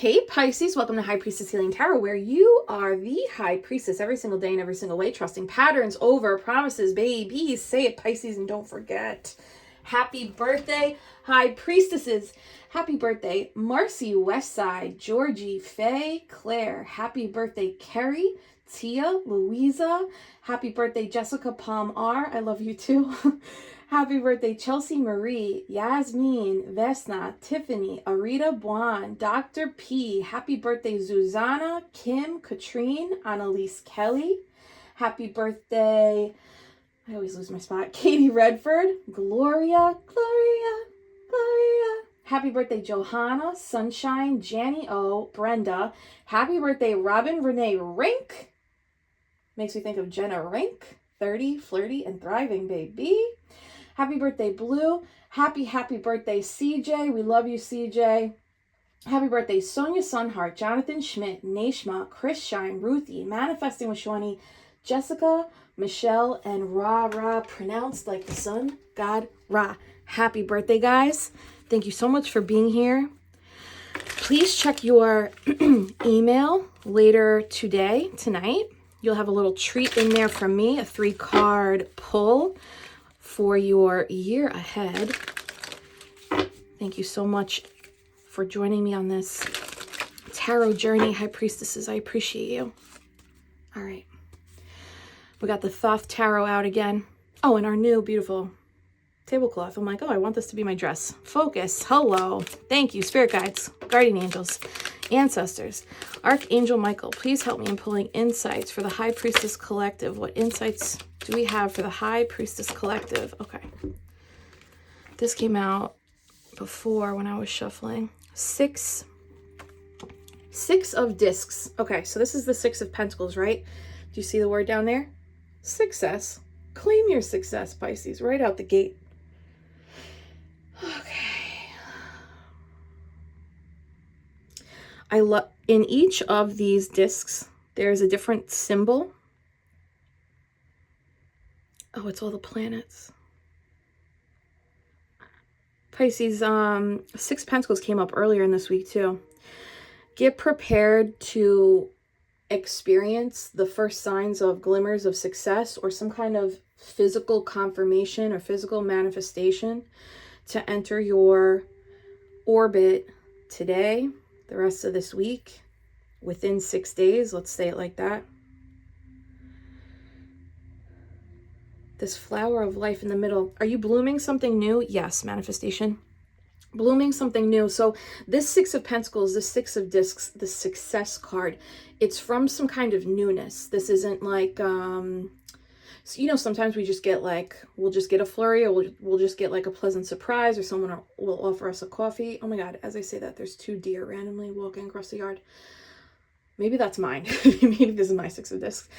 Hey Pisces, welcome to High Priestess Healing Tarot, where you are the High Priestess every single day in every single way, trusting patterns over promises. Baby, say it, Pisces, and don't forget. Happy birthday, High Priestesses. Happy birthday, Marcy Westside, Georgie, Faye, Claire. Happy birthday, Kerry, Tia, Louisa. Happy birthday, Jessica Palm R. I love you too. Happy birthday, Chelsea Marie, Yasmin, Vesna, Tiffany, Arita Buan, Dr. P. Happy birthday, Zuzana, Kim, Katrine, Annalise Kelly. Happy birthday, I always lose my spot, Katie Redford, Gloria. Happy birthday, Johanna, Sunshine, Janny O, Brenda. Happy birthday, Robin Renee Rink. Makes me think of Jenna Rink, 30, flirty, and thriving, baby. Happy birthday, Blue. Happy birthday, CJ. We love you, CJ. Happy birthday, Sonia Sunheart, Jonathan Schmidt, Nashma, Chris Shine, Ruthie, Manifesting with Shwani, Jessica, Michelle, and Ra, pronounced like the sun god Ra. Happy birthday, guys. Thank you so much for being here. Please check your email later tonight. You'll have a little treat in there from me, a 3-card pull for your year ahead. Thank you so much for joining me on this tarot journey, High Priestesses. I appreciate you. All right. We got the Thoth Tarot out again. Oh, and our new beautiful tablecloth. I'm like, oh, I want this to be my dress. Focus. Hello. Thank you, Spirit Guides, Guardian Angels, Ancestors. Archangel Michael, please help me in pulling insights for the High Priestess Collective. What insights do we have for the High Priestess Collective? Okay. This came out before when I was shuffling. Six of discs. Okay, so this is the 6 of Pentacles, right? Do you see the word down there? Success. Claim your success, Pisces, right out the gate. Okay. In each of these discs, there's a different symbol. Oh, it's all the planets. Pisces, 6 Pentacles came up earlier in this week too. Get prepared to experience the first signs of glimmers of success or some kind of physical confirmation or physical manifestation to enter your orbit today, the rest of this week, within 6 days. Let's say it like that. This flower of life in the middle. Are you blooming something new? Yes, manifestation. Blooming something new. So this 6 of Pentacles, this 6 of discs, the success card, it's from some kind of newness. This isn't like, so, you know, sometimes we just get like, we'll just get a flurry, or we'll just get like a pleasant surprise, or someone will offer us a coffee. Oh my God, as I say that, there's 2 deer randomly walking across the yard. Maybe that's mine. Maybe this is my 6 of discs.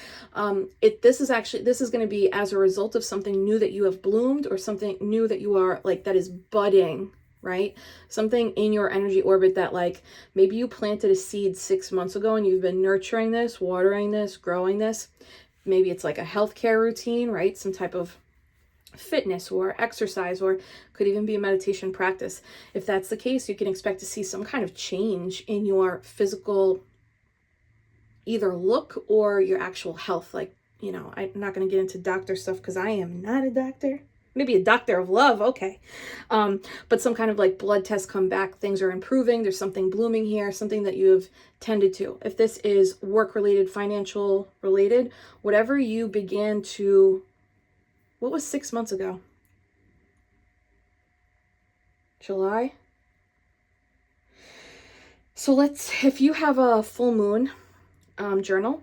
This is going to be as a result of something new that you have bloomed, or something new that you are like, that is budding, right? Something in your energy orbit that like, maybe you planted a seed 6 months ago and you've been nurturing this, watering this, growing this. Maybe it's like a healthcare routine, right? Some type of fitness or exercise, or could even be a meditation practice. If that's the case, you can expect to see some kind of change in your physical either look or your actual health. Like, you know, I'm not going to get into doctor stuff because I am not a doctor. Maybe a doctor of love, okay. But some kind of like blood test come back, things are improving, there's something blooming here, something that you have tended to. If this is work-related, financial related, whatever you began to, what was 6 months ago? July? So if you have a full moon journal,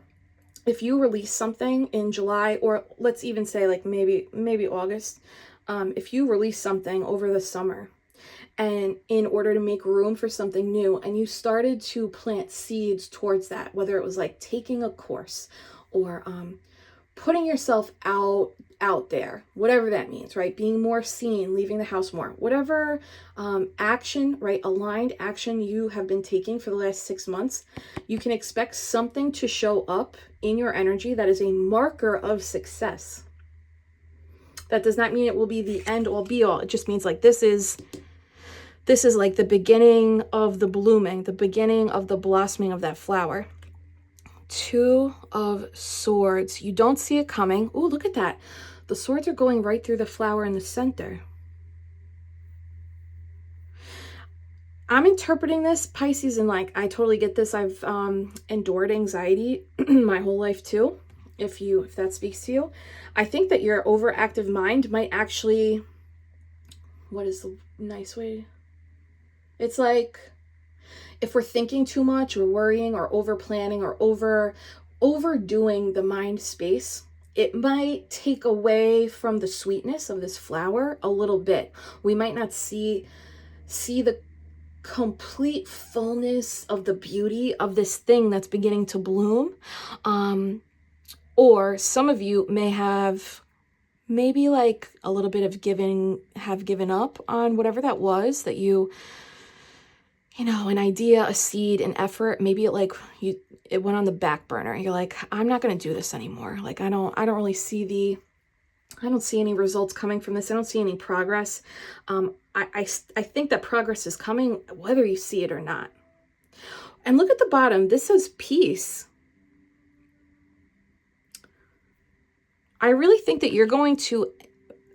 if you release something in July, or let's even say like maybe August, if you release something over the summer, and in order to make room for something new, and you started to plant seeds towards that, whether it was like taking a course or putting yourself out there, whatever that means, right? Being more seen, leaving the house more, whatever action, right? Aligned action you have been taking for the last 6 months, you can expect something to show up in your energy that is a marker of success. That does not mean it will be the end all be all. It just means like this is This is like the beginning of the blooming, the beginning of the blossoming of that flower. Two of Swords. You don't see it coming. Oh, look at that. The swords are going right through the flower in the center. I'm interpreting this, Pisces, and like, I totally get this. I've endured anxiety my whole life too, if that speaks to you. I think that your overactive mind might actually, what is the nice way? It's like, if we're thinking too much or worrying or over planning or overdoing the mind space, it might take away from the sweetness of this flower a little bit. We might not see the complete fullness of the beauty of this thing that's beginning to bloom. Or some of you may have maybe like a little bit of given up on whatever that was that you know, an idea, a seed, an effort. Maybe it went on the back burner. You're like, I'm not going to do this anymore. Like, I don't really see I don't see any results coming from this. I don't see any progress. I think that progress is coming whether you see it or not. And look at the bottom. This says peace. I really think that you're going to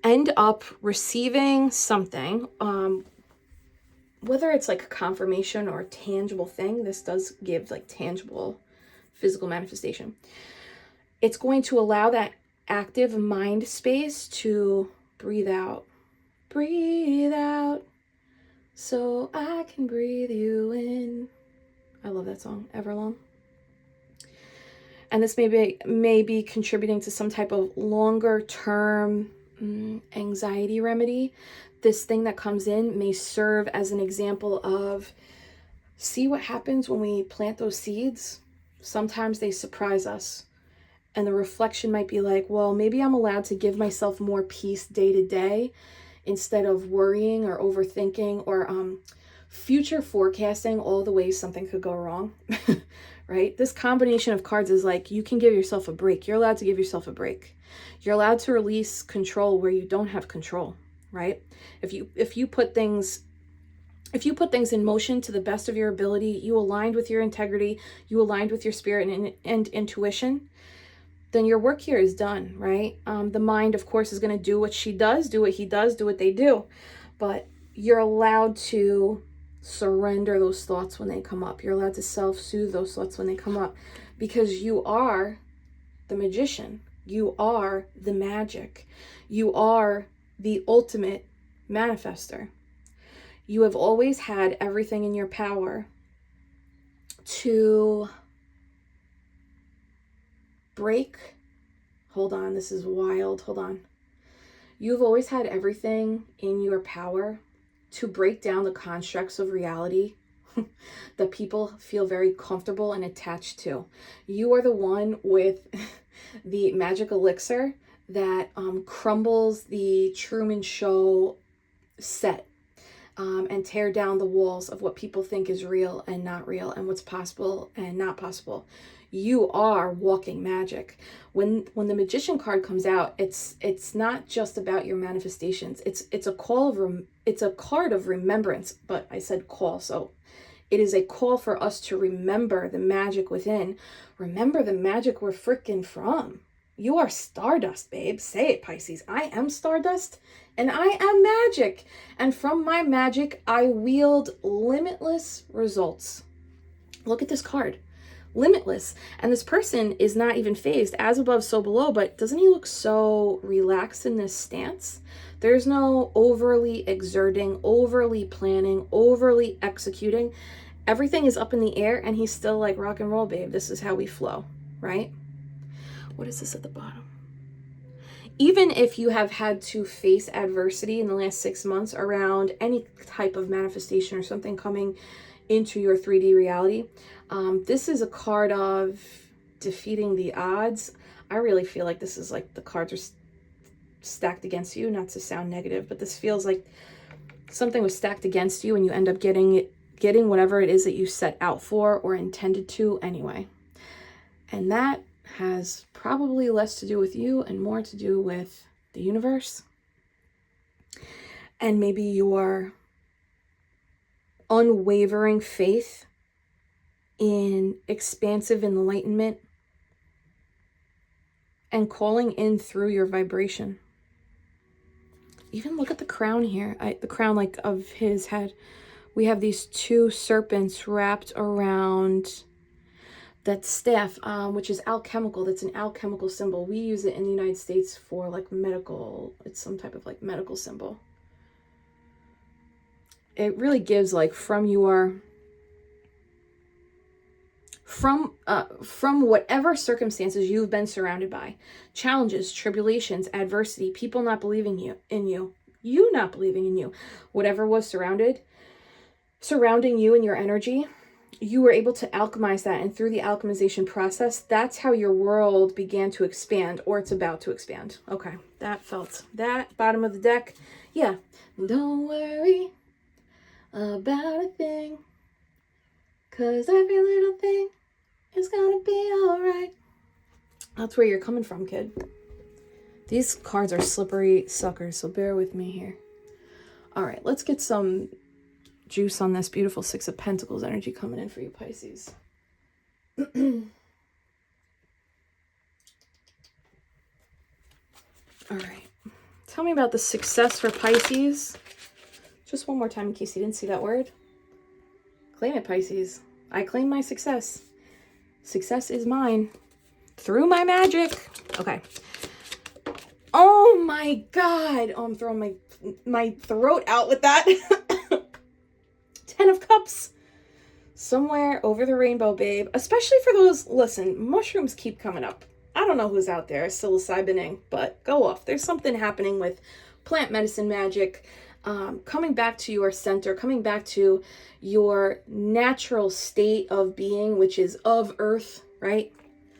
end up receiving something, whether it's like a confirmation or a tangible thing. This does give like tangible physical manifestation. It's going to allow that active mind space to breathe out. Breathe out so I can breathe you in. I love that song, Everlong. And this may be contributing to some type of longer term anxiety remedy. This thing that comes in may serve as an example of, see what happens when we plant those seeds? Sometimes they surprise us. And the reflection might be like, well, maybe I'm allowed to give myself more peace day to day instead of worrying or overthinking or future forecasting all the ways something could go wrong, right? This combination of cards is like, you can give yourself a break. You're allowed to give yourself a break. You're allowed to release control where you don't have control, right? If you put things in motion to the best of your ability, you aligned with your integrity, you aligned with your spirit and intuition, then your work here is done, right? The mind, of course, is going to do what she does, do what he does, do what they do. But you're allowed to surrender those thoughts when they come up. You're allowed to self-soothe those thoughts when they come up, because you are the magician. You are the magic. You are the ultimate manifester. You have always had everything in your power to break. Hold on, this is wild. Hold on. You've always had everything in your power to break down the constructs of reality that people feel very comfortable and attached to. You are the one with the magic elixir that crumbles the Truman Show set and tear down the walls of what people think is real and not real, and what's possible and not possible. You are walking magic. When the Magician card comes out, it's not just about your manifestations. It's a card of remembrance, but I said call, so it is a call for us to remember the magic within. Remember the magic we're freaking from. You are stardust, babe. Say it, Pisces. I am stardust and I am magic. And from my magic, I wield limitless results. Look at this card. Limitless. And this person is not even phased, as above, so below, but doesn't he look so relaxed in this stance? There's no overly exerting, overly planning, overly executing. Everything is up in the air and he's still like, rock and roll, babe. This is how we flow, right? What is this at the bottom? Even if you have had to face adversity in the last 6 months around any type of manifestation or something coming into your 3D reality, this is a card of defeating the odds. I really feel like this is like the cards are stacked against you, not to sound negative, but this feels like something was stacked against you and you end up getting whatever it is that you set out for or intended to anyway. And that has probably less to do with you and more to do with the universe and maybe your unwavering faith in expansive enlightenment and calling in through your vibration. Even look at the crown here. The crown like of his head. We have these two serpents wrapped around that staff, which is alchemical. That's an alchemical symbol. We use it in the United States for like medical. It's some type of like medical symbol. It really gives like from whatever circumstances you've been surrounded by, challenges, tribulations, adversity, people not believing you not believing in you, whatever was surrounding you and your energy, you were able to alchemize that. And through the alchemization process, that's how your world began to expand, or it's about to expand. Okay, that felt that. Bottom of the deck. Yeah. Don't worry about a thing, 'cause every little thing is gonna be all right. That's where you're coming from, kid. These cards are slippery suckers, so bear with me here. All right, let's get some juice on this beautiful Six of Pentacles energy coming in for you, Pisces. All right. Tell me about the success for Pisces. Just one more time in case you didn't see that word. Claim it, Pisces. I claim my success. Success is mine through my magic. Okay. Oh my God. Oh, I'm throwing my throat out with that. 10 of Cups. Somewhere over the rainbow, babe. Especially for those, listen, mushrooms keep coming up. I don't know who's out there psilocybining, but go off. There's something happening with plant medicine magic, coming back to your center, coming back to your natural state of being, which is of earth, right?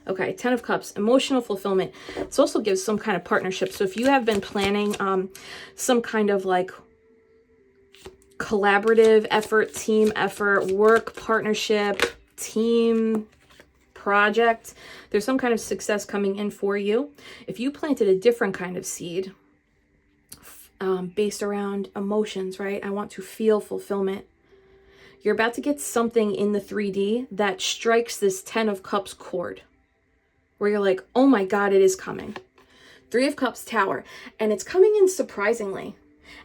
Okay, 10 of Cups, emotional fulfillment. This also gives some kind of partnership. So if you have been planning some kind of like collaborative effort, team effort, work, partnership, team project, there's some kind of success coming in for you. If you planted a different kind of seed based around emotions, right? I want to feel fulfillment. You're about to get something in the 3D that strikes this 10 of Cups chord where you're like, oh my God, it is coming. 3 of Cups, Tower. And it's coming in surprisingly.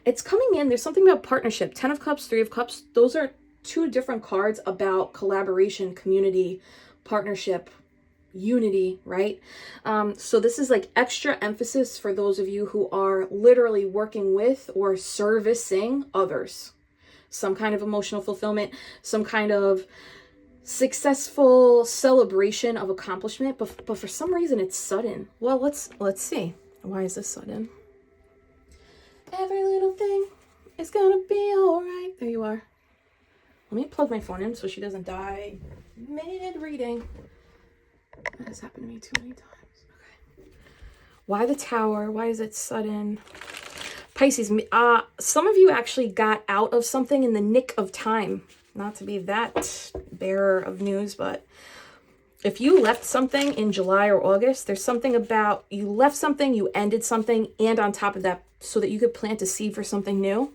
It's coming in, there's something about partnership. 10 of Cups, 3 of Cups, those are two different cards about collaboration, community, partnership, unity, right? So this is like extra emphasis for those of you who are literally working with or servicing others. Some kind of emotional fulfillment, some kind of successful celebration of accomplishment, but for some reason it's sudden. Well, let's see. Why is this sudden? Every little thing is gonna be all right. There you are. Let me plug my phone in so she doesn't die mid-reading. That has happened to me too many times. Okay. Why the Tower? Why is it sudden? Pisces, some of you actually got out of something in the nick of time. Not to be that bearer of news, but if you left something in July or August, there's something about you left something, you ended something, and on top of that, so that you could plant a seed for something new.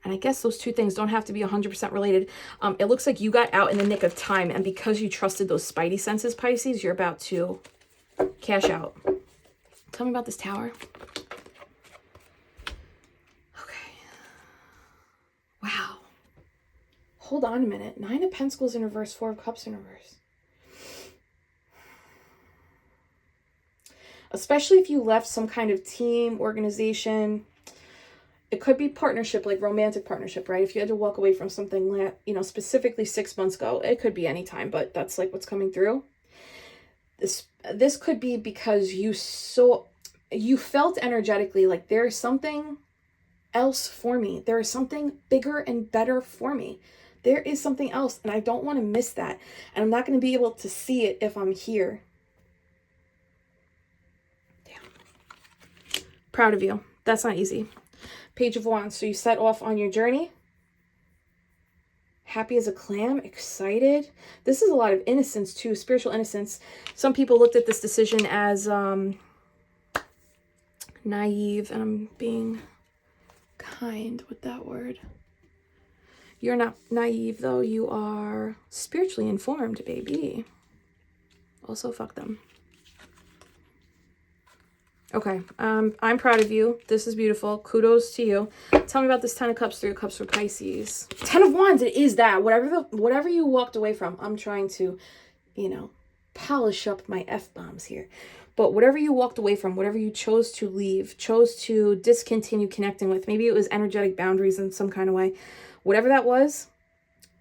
And I guess those two things don't have to be 100% related. It looks like you got out in the nick of time, and because you trusted those spidey senses, Pisces, you're about to cash out. Tell me about this Tower. Okay. Wow. Hold on a minute. 9 of Pentacles in reverse, 4 of Cups in reverse. Especially if you left some kind of team, organization. It could be partnership, like romantic partnership, right? If you had to walk away from something, you know, specifically 6 months ago, it could be any time, but that's like what's coming through. This could be because you felt energetically like there is something else for me. There is something bigger and better for me. There is something else, and I don't want to miss that. And I'm not going to be able to see it if I'm here. Damn. Proud of you. That's not easy. Page of Wands. So you set off on your journey. Happy as a clam. Excited. This is a lot of innocence too. Spiritual innocence. Some people looked at this decision as naive, and I'm being kind with that word. You're not naive, though. You are spiritually informed, baby. Also, fuck them. Okay, I'm proud of you. This is beautiful. Kudos to you. Tell me about this 10 of Cups, 3 of Cups for Pisces. 10 of Wands, it is that. Whatever you walked away from, I'm trying to, you know, polish up my F-bombs here. But whatever you walked away from, whatever you chose to leave, chose to discontinue connecting with, maybe it was energetic boundaries in some kind of way. Whatever that was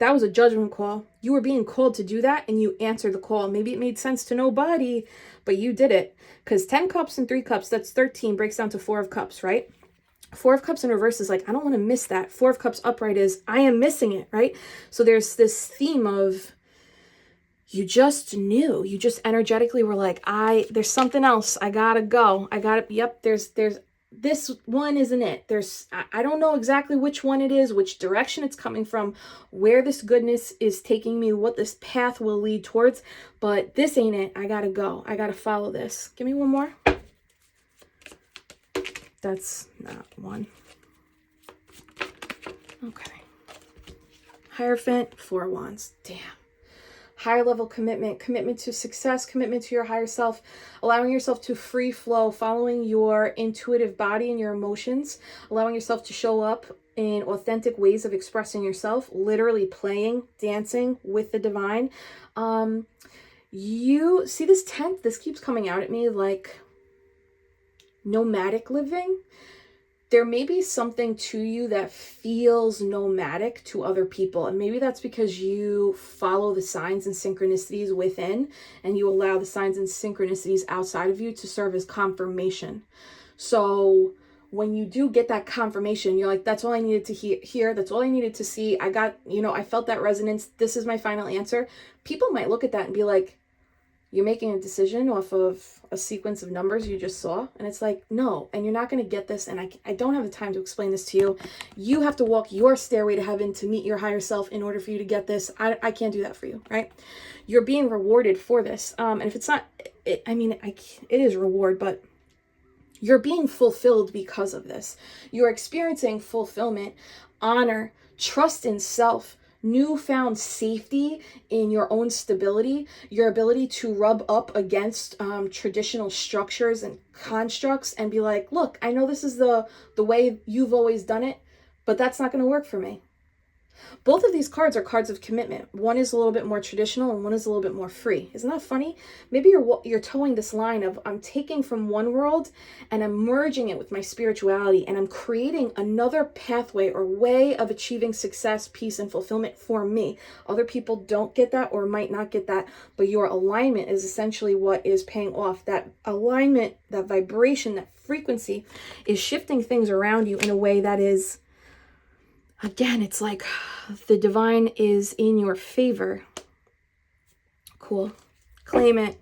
a judgment call. You were being called to do that, and you answered the call. Maybe it made sense to nobody, but you did it. Because 10 cups and 3 cups, that's 13, breaks down to 4 of cups, right? 4 of cups in reverse is like, I don't want to miss that. 4 of cups upright is, I am missing it, right? So there's this theme of, you just knew. You just energetically were like, there's something else. I gotta go. Yep, there's this one isn't it. I don't know exactly which one it is, which direction it's coming from, where this goodness is taking me, what this path will lead towards, but this ain't it. I gotta go. I gotta follow this. Give me one more. That's not one. Okay. Hierophant, 4 of Wands. Damn. Higher level commitment to success, commitment to your higher self, allowing yourself to free flow, following your intuitive body and your emotions, allowing yourself to show up in authentic ways of expressing yourself, literally playing, dancing with the divine. You see this 10th, this keeps coming out at me like nomadic living. There may be something to you that feels nomadic to other people. And maybe that's because you follow the signs and synchronicities within, and you allow the signs and synchronicities outside of you to serve as confirmation. So when you do get that confirmation, you're like, that's all I needed to hear. That's all I needed to see. I got, I felt that resonance. This is my final answer. People might look at that and be like, you're making a decision off of a sequence of numbers you just saw. And it's like, no, and you're not going to get this. And I don't have the time to explain this to you. You have to walk your stairway to heaven to meet your higher self in order for you to get this. I can't do that for you, right? You're being rewarded for this. And if it's not, it is reward, but you're being fulfilled because of this. You're experiencing fulfillment, honor, trust in self, newfound safety in your own stability, your ability to rub up against traditional structures and constructs and be like, look, I know this is the way you've always done it, but that's not going to work for me. Both of these cards are cards of commitment. One is a little bit more traditional and one is a little bit more free. Isn't that funny? Maybe you're towing this line of, I'm taking from one world and I'm merging it with my spirituality, and I'm creating another pathway or way of achieving success, peace, and fulfillment for me. Other people don't get that or might not get that, but your alignment is essentially what is paying off. That alignment, that vibration, that frequency is shifting things around you in a way that is, again, it's like the divine is in your favor. Cool. Claim it.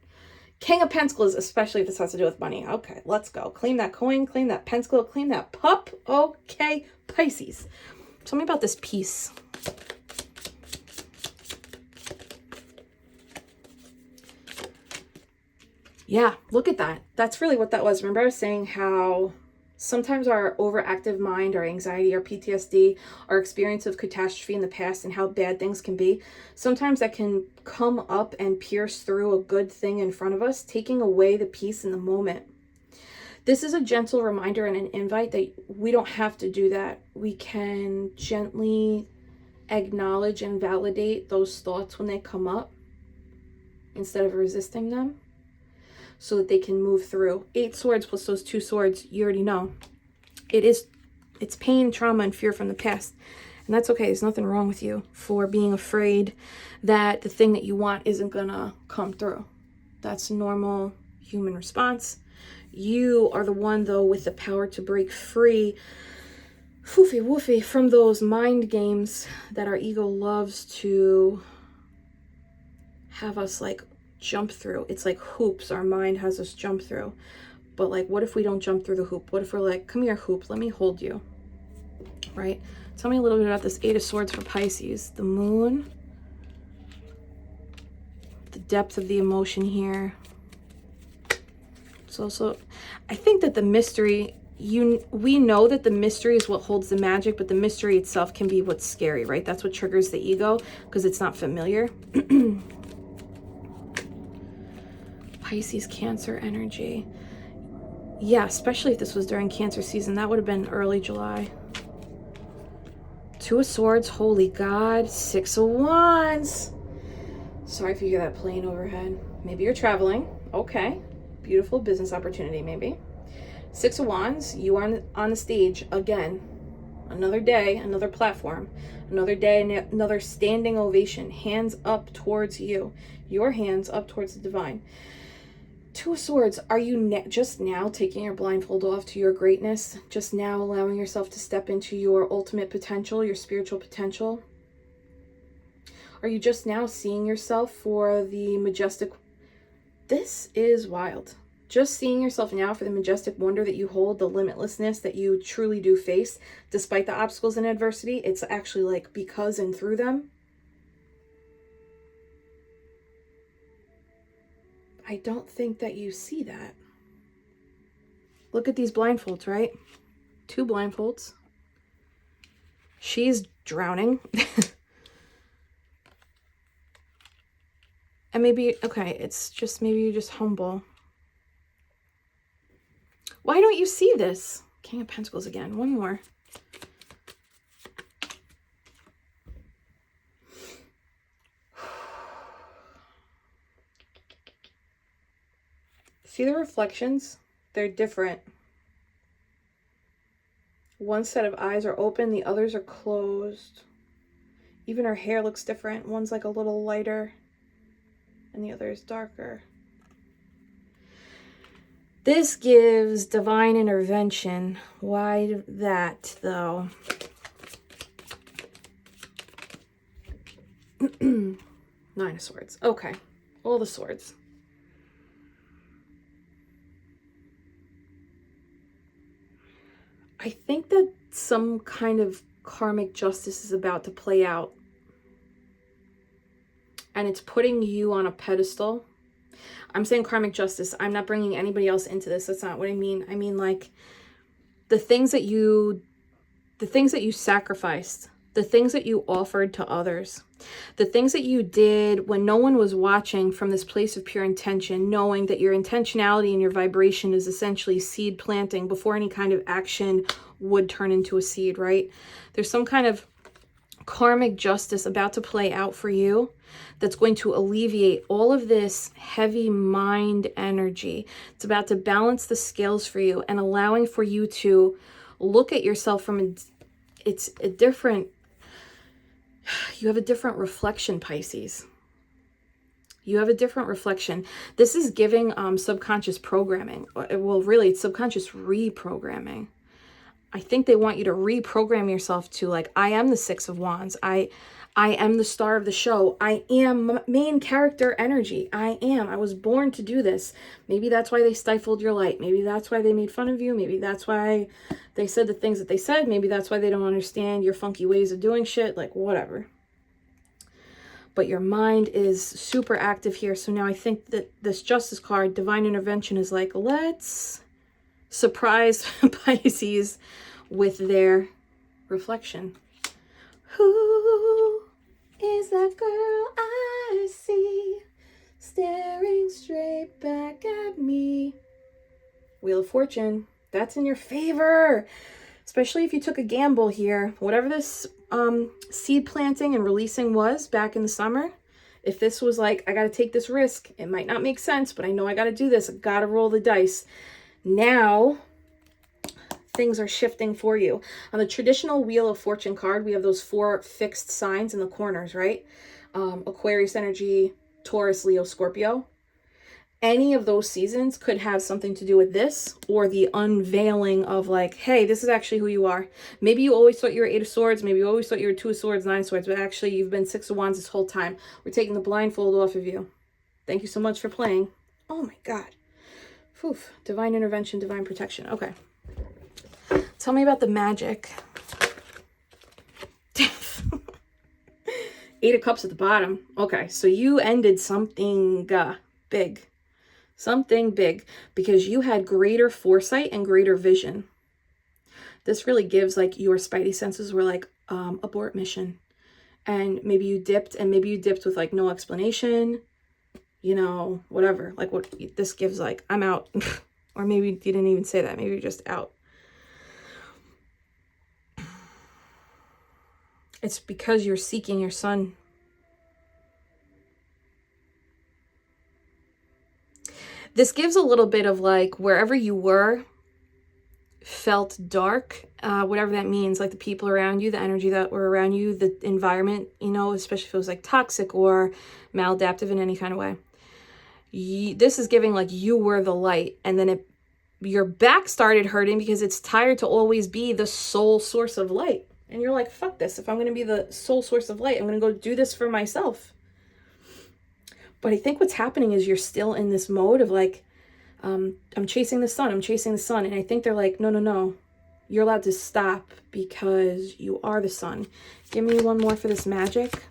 King of Pentacles, especially if this has to do with money. Okay, let's go. Claim that coin, claim that pentacle, claim that pup. Okay, Pisces. Tell me about this peace. Yeah, look at that. That's really what that was. Remember I was saying how sometimes our overactive mind, our anxiety, our PTSD, our experience of catastrophe in the past and how bad things can be, sometimes that can come up and pierce through a good thing in front of us, taking away the peace in the moment. This is a gentle reminder and an invite that we don't have to do that. We can gently acknowledge and validate those thoughts when they come up instead of resisting them, so that they can move through. 8 swords plus those 2 swords, you already know. It's pain, trauma, and fear from the past. And that's okay. There's nothing wrong with you for being afraid that the thing that you want isn't gonna come through. That's a normal human response. You are the one, though, with the power to break free, foofy woofy, from those mind games that our ego loves to have us like jump through. It's like hoops our mind has us jump through. But like, what if we don't jump through the hoop? What if we're like, come here, hoop, let me hold you, right? Tell me a little bit about this 8 of Swords for Pisces. The moon, the depth of the emotion here. It's also, I think that the mystery we know that the mystery is what holds the magic, but the mystery itself can be what's scary, right? That's what triggers the ego, because it's not familiar. Pisces, Cancer energy. Yeah, especially if this was during Cancer season. That would have been early July. Two of Swords, holy God. Six of Wands. Sorry if you hear that plane overhead. Maybe you're traveling. Okay. Beautiful business opportunity, maybe. Six of Wands, you are on the stage again. Another day, another platform, another day, another standing ovation. Hands up towards you. Your hands up towards the divine. Two of Swords, are you just now taking your blindfold off to your greatness? Just now allowing yourself to step into your ultimate potential, your spiritual potential? Are you just now seeing yourself for the majestic? This is wild. Just seeing yourself now for the majestic wonder that you hold, the limitlessness that you truly do face, despite the obstacles and adversity. It's actually like because and through them. I don't think that you see that. Look at these blindfolds, right? Two blindfolds. She's drowning. And maybe, okay, it's just, maybe you're just humble. Why don't you see this? King of Pentacles again. One more. See the reflections? They're different. One set of eyes are open, the others are closed. Even her hair looks different. One's like a little lighter and the other is darker. This gives divine intervention. Why that, though? Nine of Swords. Okay. All the swords. I think that some kind of karmic justice is about to play out. And it's putting you on a pedestal. I'm saying karmic justice. I'm not bringing anybody else into this. That's not what I mean. I mean, like, the things that you sacrificed, the things that you offered to others, the things that you did when no one was watching from this place of pure intention, knowing that your intentionality and your vibration is essentially seed planting before any kind of action would turn into a seed, right? There's some kind of karmic justice about to play out for you that's going to alleviate all of this heavy mind energy. It's about to balance the scales for you and allowing for you to look at yourself from it's a different, you have a different reflection, Pisces. You have a different reflection. This is giving subconscious programming. Well, really, it's subconscious reprogramming. I think they want you to reprogram yourself to, like, I am the Six of Wands. I am the star of the show. I am main character energy. I was born to do this. Maybe that's why they stifled your light. Maybe that's why they made fun of you. Maybe that's why they said the things that they said. Maybe that's why they don't understand your funky ways of doing shit. Like, whatever. But your mind is super active here. So now I think that this Justice card, divine intervention, is like, let's surprise Pisces with their reflection. Who is that girl I see staring straight back at me? Wheel of Fortune. That's in your favor. Especially if you took a gamble here. Whatever this seed planting and releasing was back in the summer. If this was like, I got to take this risk. It might not make sense, but I know I got to do this. I got to roll the dice. Now things are shifting for you. On the traditional Wheel of Fortune card, we have those 4 fixed signs in the corners, right? Aquarius energy, Taurus, Leo, Scorpio. Any of those seasons could have something to do with this, or the unveiling of, like, hey, this is actually who you are. Maybe you always thought you were 8 of Swords. Maybe you always thought you were 2 of Swords, 9 of Swords, but actually you've been 6 of Wands this whole time. We're taking the blindfold off of you. Thank you so much for playing. Oh my God. Oof. Divine intervention, divine protection. Okay. Tell me about the magic. 8 of Cups at the bottom. Okay, so you ended something big. Something big. Because you had greater foresight and greater vision. This really gives like your spidey senses were like, abort mission. And maybe you dipped, and maybe you dipped with like no explanation, you know, whatever. Like what this gives, like, I'm out. Or maybe you didn't even say that. Maybe you're just out. It's because you're seeking your sun. This gives a little bit of like wherever you were felt dark, whatever that means, like the people around you, the energy that were around you, the environment, you know, especially if it was like toxic or maladaptive in any kind of way. This is giving like you were the light, and then your back started hurting because it's tired to always be the sole source of light. And you're like, fuck this. If I'm going to be the sole source of light, I'm going to go do this for myself. But I think what's happening is you're still in this mode of like, I'm chasing the sun. I'm chasing the sun. And I think they're like, no, no, no. You're allowed to stop because you are the sun. Give me one more for this magic.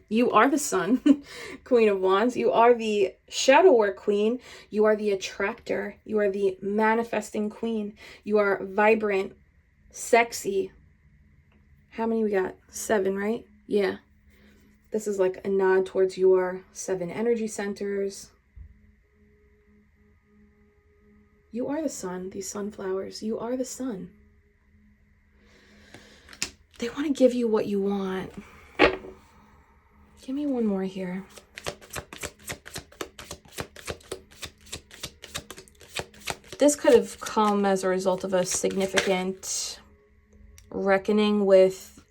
You are the sun, Queen of Wands. You are the shadow work queen. You are the attractor. You are the manifesting queen. You are vibrant, sexy. How many we got? 7, right? Yeah. This is like a nod towards your 7 energy centers. You are the sun, these sunflowers. You are the sun. They want to give you what you want. Give me one more here. This could have come as a result of a significant reckoning with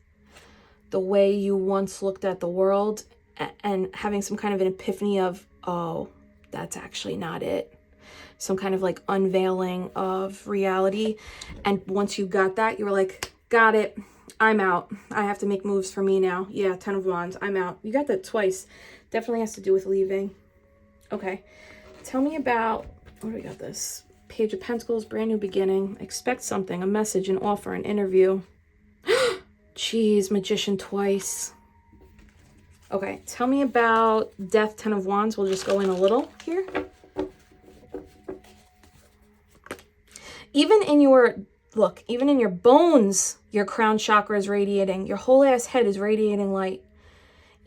the way you once looked at the world and having some kind of an epiphany of, oh, that's actually not it. Some kind of like unveiling of reality. And once you got that, you were like, got it. I'm out. I have to make moves for me now. Yeah, 10 of Wands. I'm out. You got that twice. Definitely has to do with leaving. Okay. Tell me about, what do we got this? Page of Pentacles, brand new beginning. Expect something, a message, an offer, an interview. Jeez, Magician twice. Okay, tell me about Death, 10 of Wands. We'll just go in a little here. Even in your, look, even in your bones, your crown chakra is radiating. Your whole ass head is radiating light.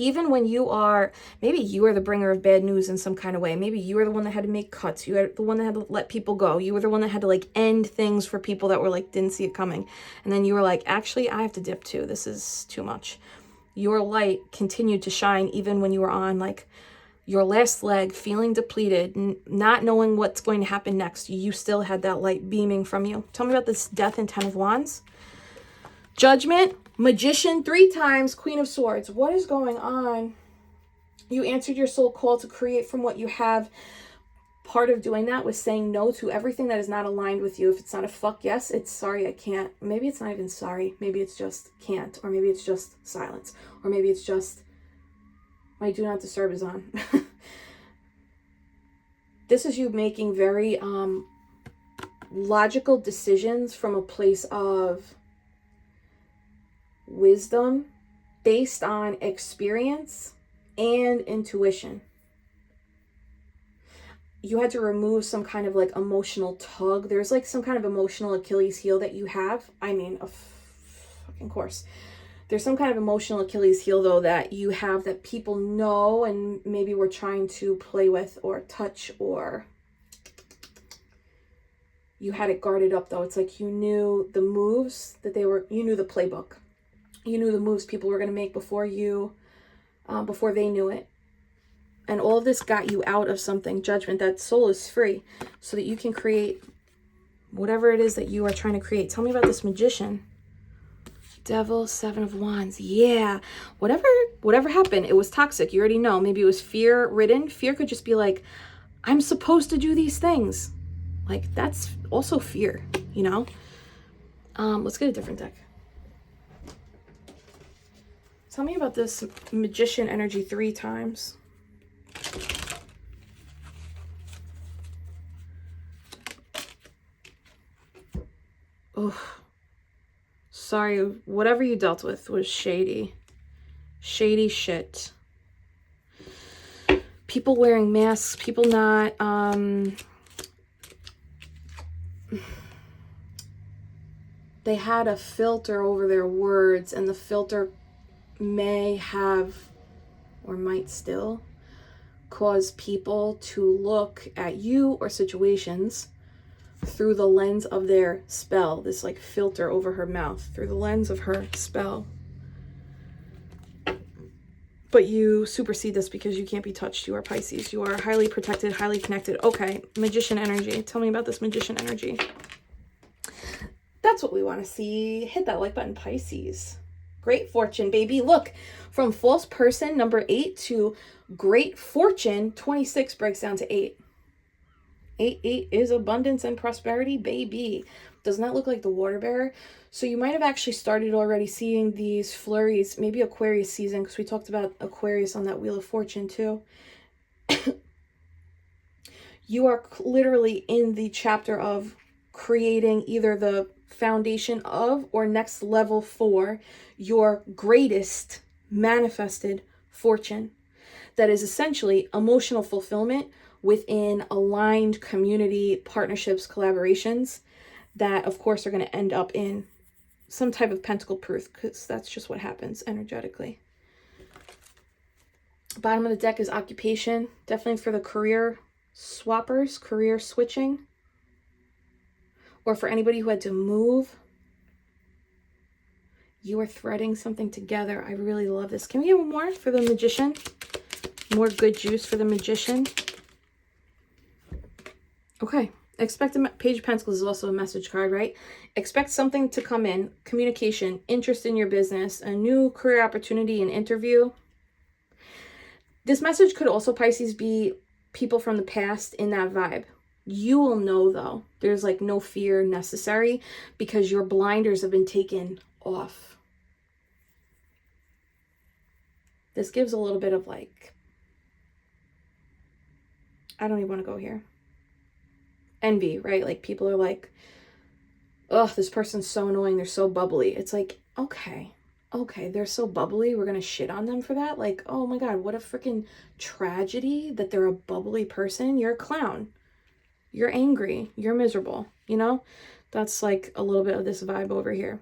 Even when you are, maybe you are the bringer of bad news in some kind of way. Maybe you were the one that had to make cuts. You were the one that had to let people go. You were the one that had to like end things for people that were like, didn't see it coming. And then you were like, actually, I have to dip too. This is too much. Your light continued to shine even when you were on like your last leg, feeling depleted, not knowing what's going to happen next. You still had that light beaming from you. Tell me about this Death and 10 of Wands. Judgment, Magician 3 times, Queen of Swords. What is going on? You answered your soul call to create from what you have. Part of doing that was saying no to everything that is not aligned with you. If it's not a fuck yes, it's sorry, I can't. Maybe it's not even sorry. Maybe it's just can't. Or maybe it's just silence. Or maybe it's just my do not disturb is on. This is you making very logical decisions from a place of wisdom based on experience and intuition. You had to remove some kind of like emotional tug. There's like some kind of emotional Achilles heel that you have. I mean, of fucking course. There's some kind of emotional Achilles heel though that you have that people know and maybe were trying to play with or touch, or you had it guarded up though. It's like you knew the moves that you knew the playbook. You knew the moves people were going to make before they knew it. And all of this got you out of something. Judgment, that soul is free so that you can create whatever it is that you are trying to create. Tell me about this Magician. Devil, 7 of Wands. Yeah. Whatever happened, it was toxic. You already know. Maybe it was fear-ridden. Fear could just be like, I'm supposed to do these things. Like, that's also fear, you know? Let's get a different deck. Tell me about this Magician energy 3 times. Oh, sorry. Whatever you dealt with was shady. Shady shit. people wearing masks, people not, they had a filter over their words, and the filter may have, or might still, cause people to look at you or situations through the lens of their spell. This like filter over her mouth, through the lens of her spell. But you supersede this because you can't be touched. You are Pisces. You are highly protected, highly connected. Okay, Magician energy. Tell me about this Magician energy. That's what we want to see. Hit that like button, Pisces. Great fortune, baby. Look, from false person, number 8, to great fortune, 26 breaks down to 8. 8 is abundance and prosperity, baby. Doesn't that look like the water bearer? So you might have actually started already seeing these flurries, maybe Aquarius season, because we talked about Aquarius on that Wheel of Fortune too. You are literally in the chapter of creating either the foundation of or next level for your greatest manifested fortune. That is essentially emotional fulfillment within aligned community partnerships, collaborations that of course are going to end up in some type of pentacle proof, because that's just what happens energetically. Bottom of the deck is occupation, definitely for the career swappers, career switching, or for anybody who had to move. You are threading something together. I really love this. Can we get one more for the Magician? More good juice for the Magician. Okay. Expect a Page of Pentacles is also a message card, right? Expect something to come in. Communication, interest in your business, a new career opportunity, an interview. This message could also, Pisces, be people from the past in that vibe. You will know, though. There's like no fear necessary because your blinders have been taken off. This gives a little bit of like, I don't even want to go here. Envy, right? Like people are like, oh, this person's so annoying. They're so bubbly. It's like, okay, they're so bubbly. We're going to shit on them for that. Like, oh my God, what a freaking tragedy that they're a bubbly person. You're a clown. You're angry. You're miserable. You know, that's like a little bit of this vibe over here.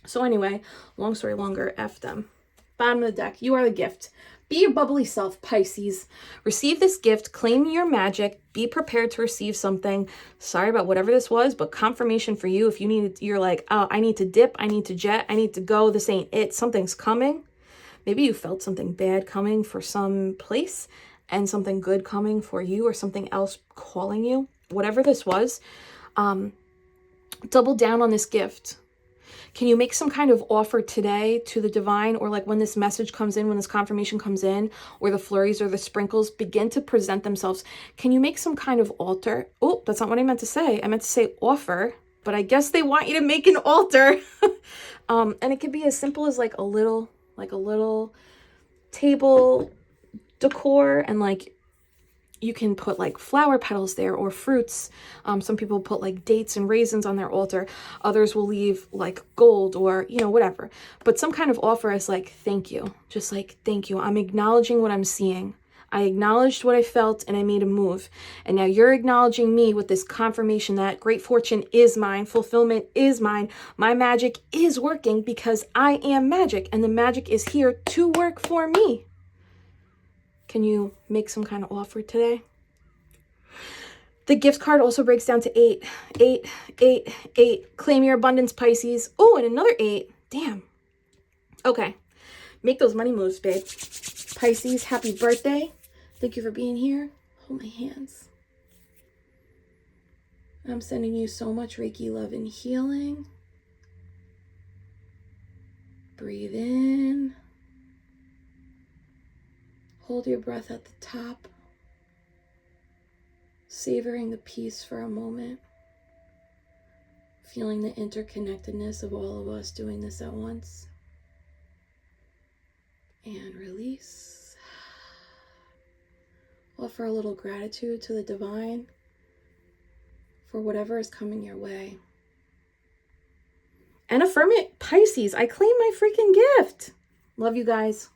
So anyway, long story longer, F them. Bottom of the deck, you are the gift. Be your bubbly self, Pisces. Receive this gift, claim your magic, be prepared to receive something. Sorry about whatever this was, but confirmation for you. If you need, you're like, oh, I need to dip, I need to jet, I need to go, this ain't it, something's coming. Maybe you felt something bad coming for some place and something good coming for you, or something else calling you. Whatever this was, double down on this gift. Can you make some kind of offer today to the divine, or like when this message comes in, when this confirmation comes in, or the flurries or the sprinkles begin to present themselves? Can you make some kind of altar? Oh, that's not what I meant to say. I meant to say offer, but I guess they want you to make an altar. And it could be as simple as like a little table decor, and like you can put like flower petals there or fruits. Some people put like dates and raisins on their altar. Others will leave like gold or, you know, whatever. But some kind of offer is like, thank you. Just like, thank you. I'm acknowledging what I'm seeing. I acknowledged what I felt and I made a move. And now you're acknowledging me with this confirmation that great fortune is mine. Fulfillment is mine. My magic is working because I am magic, and the magic is here to work for me. Can you make some kind of offer today? The gift card also breaks down to 8. 8, 8, 8. Claim your abundance, Pisces. Oh, and another 8. Damn. Okay. Make those money moves, babe. Pisces, happy birthday. Thank you for being here. Hold my hands. I'm sending you so much Reiki love and healing. Breathe in. Hold your breath at the top, savoring the peace for a moment, feeling the interconnectedness of all of us doing this at once. And release. Offer a little gratitude to the divine for whatever is coming your way. And affirm it, Pisces. I claim my freaking gift. Love you guys.